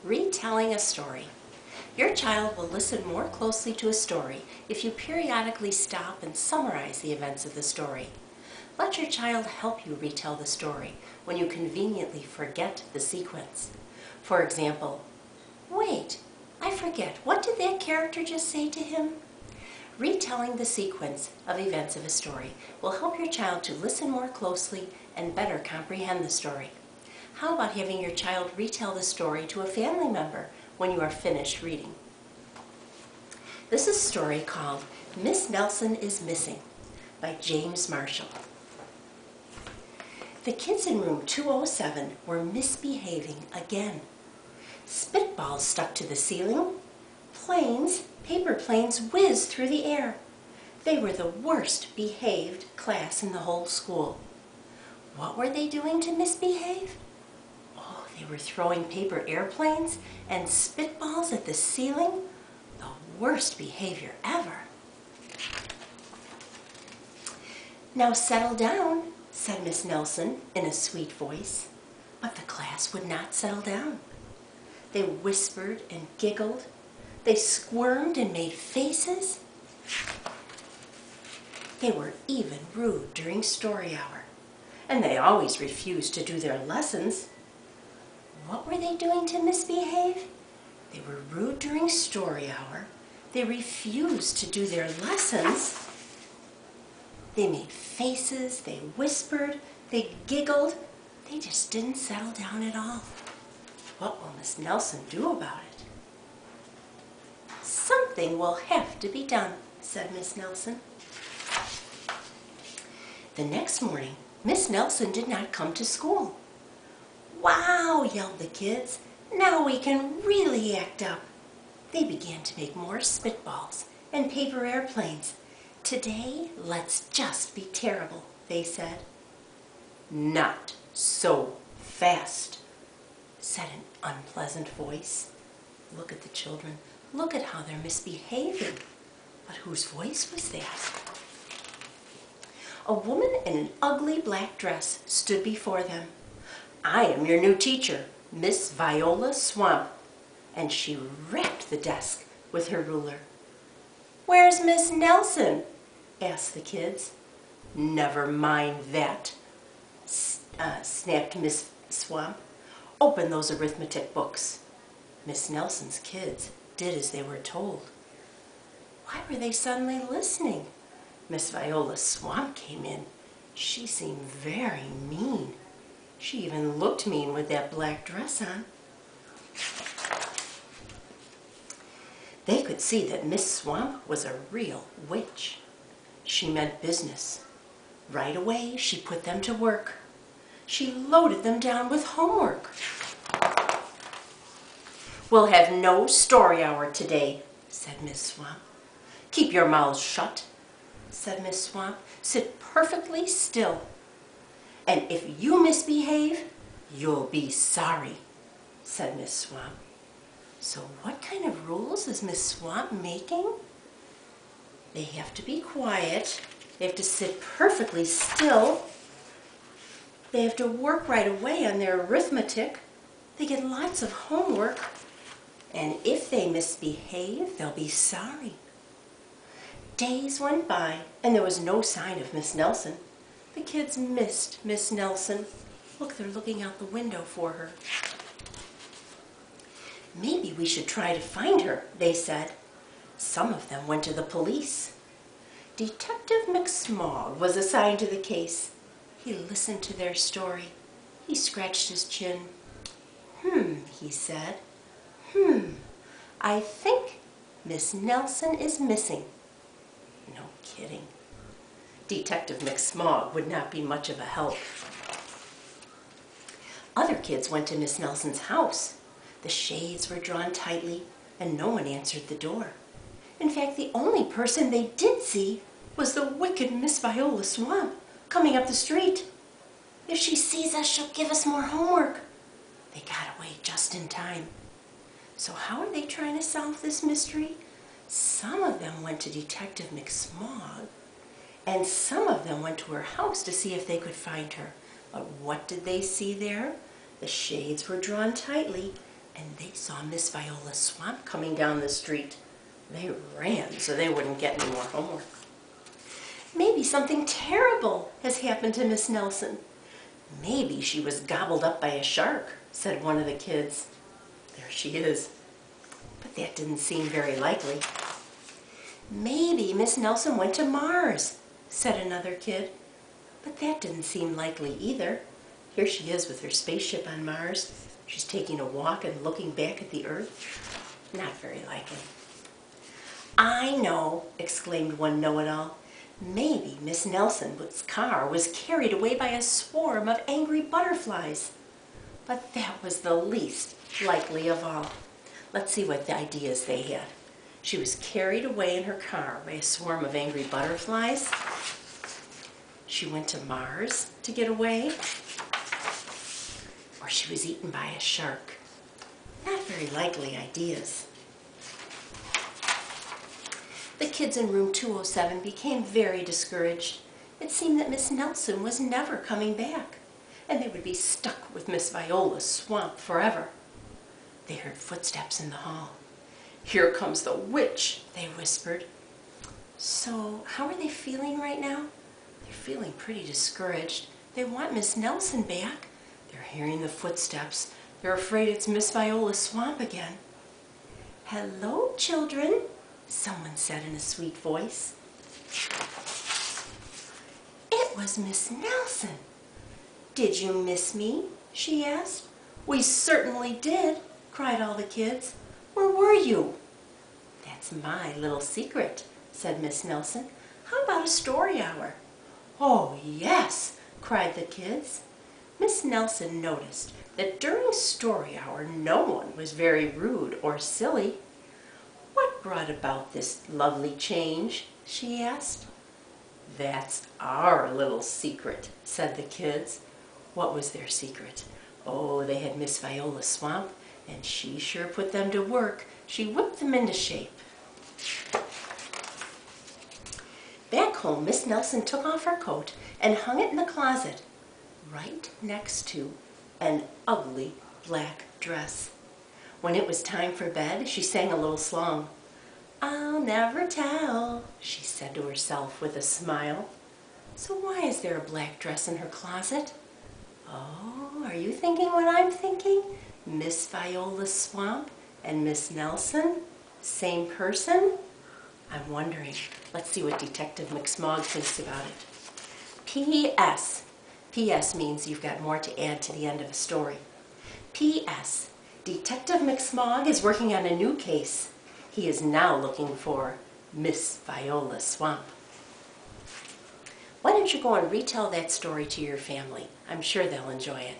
Retelling a story. Your child will listen more closely to a story if you periodically stop and summarize the events of the story. Let your child help you retell the story when you conveniently forget the sequence. For example, wait, I forget, what did that character just say to him? Retelling the sequence of events of a story will help your child to listen more closely and better comprehend the story. How about having your child retell the story to a family member when you are finished reading? This is a story called Miss Nelson is Missing by James Marshall. The kids in room 207 were misbehaving again. Spitballs stuck to the ceiling. Paper planes whizzed through the air. They were the worst behaved class in the whole school. What were they doing to misbehave? Oh, they were throwing paper airplanes and spitballs at the ceiling. The worst behavior ever. Now settle down, said Miss Nelson in a sweet voice. But the class would not settle down. They whispered and giggled. They squirmed and made faces. They were even rude during story hour, and they always refused to do their lessons. What were they doing to misbehave? They were rude during story hour. They refused to do their lessons. They made faces, they whispered, they giggled. They just didn't settle down at all. What will Miss Nelson do about it? Something will have to be done, said Miss Nelson. The next morning, Miss Nelson did not come to school. Wow, yelled the kids. Now we can really act up. They began to make more spitballs and paper airplanes. Today, let's just be terrible, they said. Not so fast, said an unpleasant voice. Look at the children. Look at how they're misbehaving. But whose voice was that? A woman in an ugly black dress stood before them. I am your new teacher, Miss Viola Swamp. And she rapped the desk with her ruler. Where's Miss Nelson? Asked the kids. Never mind that, snapped Miss Swamp. Open those arithmetic books. Miss Nelson's kids did as they were told. Why were they suddenly listening? Miss Viola Swamp came in. She seemed very mean. She even looked mean with that black dress on. They could see that Miss Swamp was a real witch. She meant business. Right away, she put them to work. She loaded them down with homework. We'll have no story hour today, said Miss Swamp. Keep your mouths shut, said Miss Swamp. Sit perfectly still. And if you misbehave, you'll be sorry, said Miss Swamp. So what kind of rules is Miss Swamp making? They have to be quiet. They have to sit perfectly still. They have to work right away on their arithmetic. They get lots of homework. And if they misbehave, they'll be sorry. Days went by, and there was no sign of Miss Nelson. The kids missed Miss Nelson. Look, they're looking out the window for her. Maybe we should try to find her, they said. Some of them went to the police. Detective McSmog was assigned to the case. He listened to their story. He scratched his chin. He said. I think Miss Nelson is missing. No kidding. Detective McSmog would not be much of a help. Other kids went to Miss Nelson's house. The shades were drawn tightly, and no one answered the door. In fact, the only person they did see was the wicked Miss Viola Swamp coming up the street. If she sees us, she'll give us more homework. They got away just in time. So how are they trying to solve this mystery? Some of them went to Detective McSmog, and some of them went to her house to see if they could find her. But what did they see there? The shades were drawn tightly, and they saw Miss Viola's Swamp coming down the street. They ran so they wouldn't get any more homework. Maybe something terrible has happened to Miss Nelson. Maybe she was gobbled up by a shark, said one of the kids. There she is. But that didn't seem very likely. Maybe Miss Nelson went to Mars, said another kid. But that didn't seem likely either. Here she is with her spaceship on Mars. She's taking a walk and looking back at the Earth. Not very likely. I know, exclaimed one know-it-all. Maybe Miss Nelson's car was carried away by a swarm of angry butterflies. But that was the least likely of all. Let's see what ideas they had. She was carried away in her car by a swarm of angry butterflies. She went to Mars to get away. Or she was eaten by a shark. Not very likely ideas. The kids in room 207 became very discouraged. It seemed that Miss Nelson was never coming back, and they would be stuck with Miss Viola's Swamp forever. They heard footsteps in the hall. "Here comes the witch," they whispered. So, how are they feeling right now? They're feeling pretty discouraged. They want Miss Nelson back. They're hearing the footsteps. They're afraid it's Miss Viola's Swamp again. "Hello, children," someone said in a sweet voice. It was Miss Nelson. "Did you miss me?" she asked. "We certainly did," cried all the kids. "Where were you?" "That's my little secret," said Miss Nelson. "How about a story hour?" "Oh, yes," cried the kids. Miss Nelson noticed that during story hour no one was very rude or silly. "What brought about this lovely change?" she asked. "That's our little secret," said the kids. What was their secret? Oh, they had Miss Viola's Swamp, and she sure put them to work. She whipped them into shape. Back home, Miss Nelson took off her coat and hung it in the closet, right next to an ugly black dress. When it was time for bed, she sang a little song. "I'll never tell," she said to herself with a smile. So why is there a black dress in her closet? Oh, are you thinking what I'm thinking? Miss Viola's Swamp and Miss Nelson? Same person? I'm wondering. Let's see what Detective McSmog thinks about it. P.S. P.S. means you've got more to add to the end of a story. P.S. Detective McSmog is working on a new case. He is now looking for Miss Viola's Swamp. Why don't you go and retell that story to your family? I'm sure they'll enjoy it.